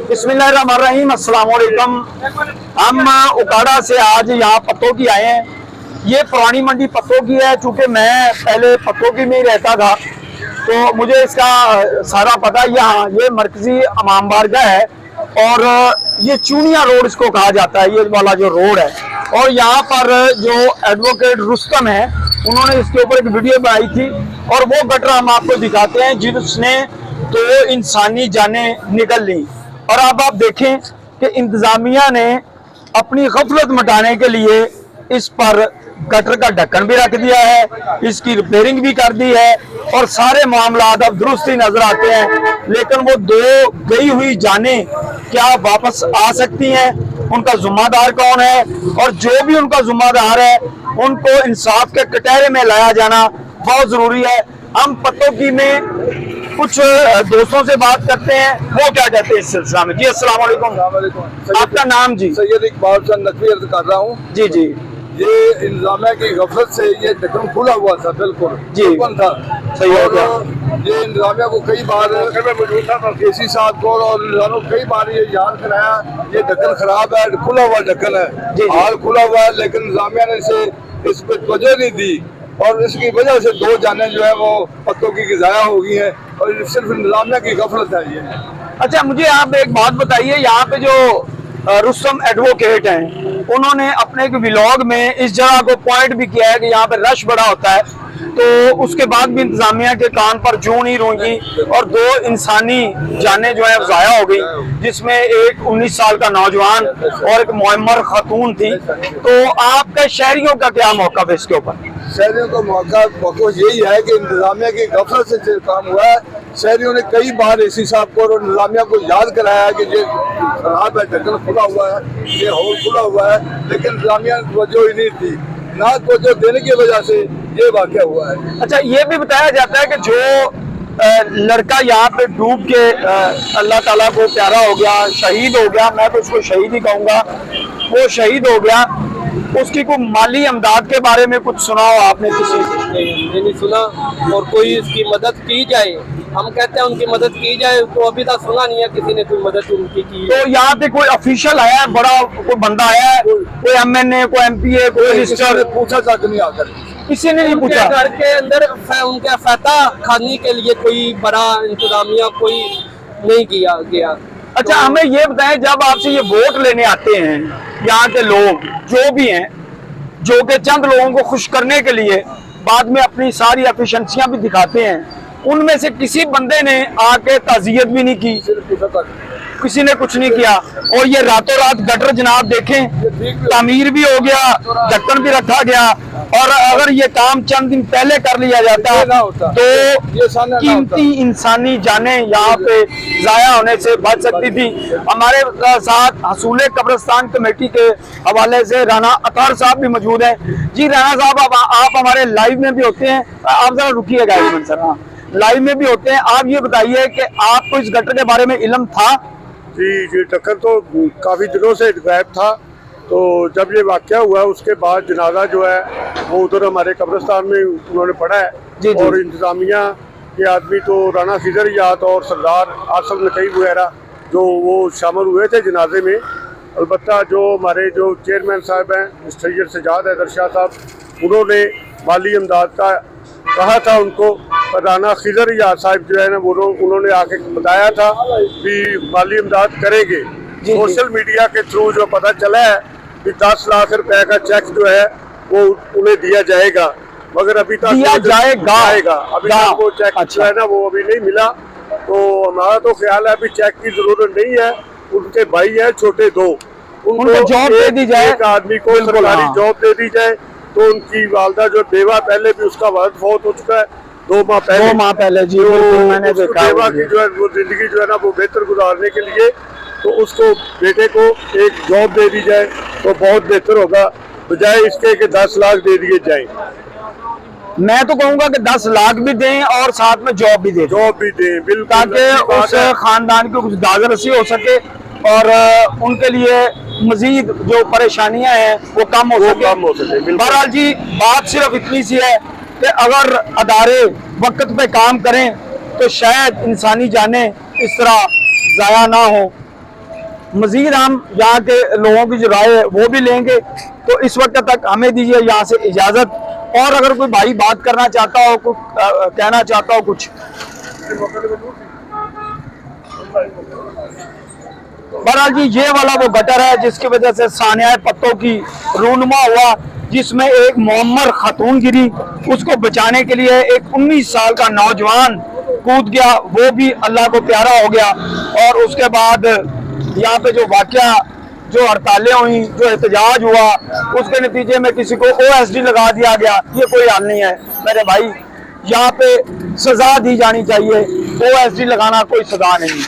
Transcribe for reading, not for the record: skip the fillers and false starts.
बिस्मिल्लाहिर्रहमानिर्रहीम, अस्सलाम वालेकुम। हम उकाड़ा से आज यहाँ पत्तों की आए हैं। ये पुरानी मंडी पत्तों की है। चूँकि मैं पहले पत्तों की में ही रहता था तो मुझे इसका सारा पता। यहाँ ये मरकजी इमाम बारगाह है और ये चूनिया रोड इसको कहा जाता है, ये वाला जो रोड है। और यहाँ पर जो एडवोकेट रुस्तम है उन्होंने इसके ऊपर एक वीडियो बनाई थी और वो गटर हम आपको दिखाते हैं जिसने तो इंसानी जानें निकल ली। और अब आप देखें कि इंतजामिया ने अपनी गफलत मिटाने के लिए इस पर गटर का ढक्कन भी रख दिया है, इसकी रिपेयरिंग भी कर दी है और सारे मामला अब दुरुस्ती नजर आते हैं। लेकिन वो दो गई हुई जानें क्या वापस आ सकती हैं? उनका जिम्मेदार कौन है? और जो भी उनका जिम्मेदार है उनको इंसाफ के कटहरे में लाया जाना बहुत जरूरी है। हम पत्तों की में कुछ दोस्तों से बात करते हैं, वो क्या कहते हैं इस सिलसिला में। जी अस्सलाम वालेकुम। आपका नाम? जी सैयद इकबाल चंद नकवी अर्ज कर रहा हूँ। जी जी। ये इंतजामिया की गफलत से ये ढक्कन खुला हुआ था, बिल्कुल जी था। सही हो गया। ये इंतजामिया को कई बार केसी साहब को और इंतजामिया को कई बार ये याद कराया ये ढक्कन खराब है, खुला हुआ ढक्कन है, हाल खुला हुआ है, लेकिन इंतजामिया ने इसे इस पर तवज्जो नहीं दी और इसकी वजह से दो जानें जो है वो पत्तों की ज़ाया हो गई है और सिर्फ इंतजामिया की गफलत है ये। अच्छा, मुझे आप एक बात बताइए, यहाँ पे जो रुस्तम एडवोकेट हैं उन्होंने अपने एक व्लॉग में इस जगह को पॉइंट भी किया है कि यहाँ पे रश बड़ा होता है, तो उसके बाद भी इंतजामिया के कान पर जूं नहीं रूंगी और दो इंसानी जानें जो है ज़ाया हो गई, जिसमें एक 19 साल का नौजवान और एक मुअम्मर खातून थी। तो आपका शहरियों का क्या मौक़िफ़ है इसके ऊपर? शहरियों का मौक़िफ़ यही है कि इंतजामिया की गफलत से काम हुआ है। शहरियों ने कई बार एसी साहब को और इंतजामिया को याद कराया कि ये खराब है, ढक्कन खुला हुआ है, ये होल खुला हुआ है, लेकिन इंतजामिया ने तवज्जो ही नहीं दी। ना तवज्जो देने की वजह से ये वाक़या हुआ है। अच्छा, ये भी बताया जाता है कि जो लड़का यहाँ पे डूब के अल्लाह ताला को प्यारा हो गया, शहीद हो गया, मैं तो उसको शहीद ही कहूँगा, वो शहीद हो गया, उसकी कोई माली इमदाद के बारे में कुछ सुना हो आपने? किसी नहीं सुना। और कोई इसकी मदद की जाए, हम कहते हैं उनकी मदद की जाए, तो अभी तक सुना नहीं है किसी ने कोई मदद उनकी की। तो यहाँ पे कोई ऑफिशियल आया है, बड़ा कोई बंदा आया है, कोई MNA, कोई MPA, कोई मिनिस्टर? पूछा तक नहीं आकर, किसी ने नहीं पूछा। घर के अंदर उनके फतह खाने के लिए कोई बड़ा इंतजामिया कोई नहीं किया गया। अच्छा, हमें ये बताएं, जब आपसे ये वोट लेने आते हैं यहाँ के लोग जो भी हैं, जो कि चंद लोगों को खुश करने के लिए बाद में अपनी सारी एफिशिएंसियां भी दिखाते हैं, उनमें से किसी बंदे ने आके ताज़ियत भी नहीं की, किसी ने कुछ नहीं किया। और ये रातों रात गटर जनाब देखें, तामीर भी हो गया, ढक्कन भी रखा गया, और अगर ये काम चंद दिन पहले कर लिया जाता तो कीमती इंसानी जानें यहाँ पे ज़ाया होने से बच सकती थी। हमारे साथ हसूले कब्रिस्तान कमेटी के हवाले से राना अतार साहब भी मौजूद हैं। जी राना साहब, आप हमारे लाइव में भी होते हैं, आप जरा रुकिएगा एक मिनट सर। हाँ, लाइव में भी होते हैं। आप ये बताइए कि आपको इस गटर के बारे में इल्म था? जी, ये ढक्कन तो काफ़ी दिनों से गायब था, तो जब ये वाक़या हुआ उसके बाद जनाजा जो है वो उधर हमारे कब्रिस्तान में उन्होंने पढ़ा है। जी जी। और इंतज़ामिया के आदमी तो राना खिजर याद और सरदार आसफ नकवी वगैरह जो वो शामिल हुए थे जनाजे में। अलबत्ता जो हमारे जो चेयरमैन साहब हैं सैयद सजाद हैदर शाह साहब, उन्होंने माली इमदाद का कहा था उनको, राना खिजर याद साहब जो है ना वो उन्होंने आके बताया था कि माली इमदाद करेंगे। सोशल मीडिया के थ्रू जो पता चला है कि 10 लाख रुपए का चेक जो है वो उन्हें दिया जाएगा, मगर अभी तक दिया जाएगा अभी तक वो चेक जो है ना वो अभी नहीं मिला। तो हमारा तो ख्याल है अभी चेक की जरूरत नहीं है, उनके भाई है छोटे दो, उनको जॉब दे दी जाए, एक आदमी को सरकारी जॉब दे दी जाए। तो उनकी वालदा जो बेवा, पहले भी उसका वक्त फौत हो चुका है 2 माह पहले। जी मैंने देखा। बेवा की जो है वो जिंदगी जो है ना वो बेहतर गुजारने के लिए तो उसको बेटे को एक जॉब दे दी जाए तो बहुत बेहतर होगा, बजाय इसके कि 10 लाख दे दिए जाए। मैं तो कहूँगा कि 10 लाख भी दें और साथ में जॉब भी दें, बिल्कुल, ताकि उस खानदान की कुछ दाज़रसी हो सके और उनके लिए मजीद जो परेशानियां हैं वो कम हो सके। बहरहाल जी, बात सिर्फ इतनी सी है कि अगर अदारे वक्त पे काम करें तो शायद इंसानी जानें इस तरह ज़ाया ना हो। मजीद हम यहाँ के लोगों की जो राय है वो भी लेंगे। तो इस वक्त तक हमें दीजिए यहाँ से इजाज़त। और अगर कोई भाई बात करना चाहता हो, कुछ कहना चाहता हो कुछ। बहरहाल जी ये वाला वो गटर है जिसकी वजह से सानिया पत्तों की रूनुमा हुआ, जिसमें एक मुअम्मर खातून गिरी, उसको बचाने के लिए एक 19 साल का नौजवान कूद गया, वो भी अल्लाह को प्यारा हो गया। और उसके बाद यहाँ पे जो वाकया, जो हड़तालें हुई, जो एहतजाज हुआ, उसके नतीजे में किसी को OSD लगा दिया गया। ये कोई हाल नहीं है मेरे भाई, यहाँ पे सजा दी जानी चाहिए, OSD लगाना कोई सजा नहीं।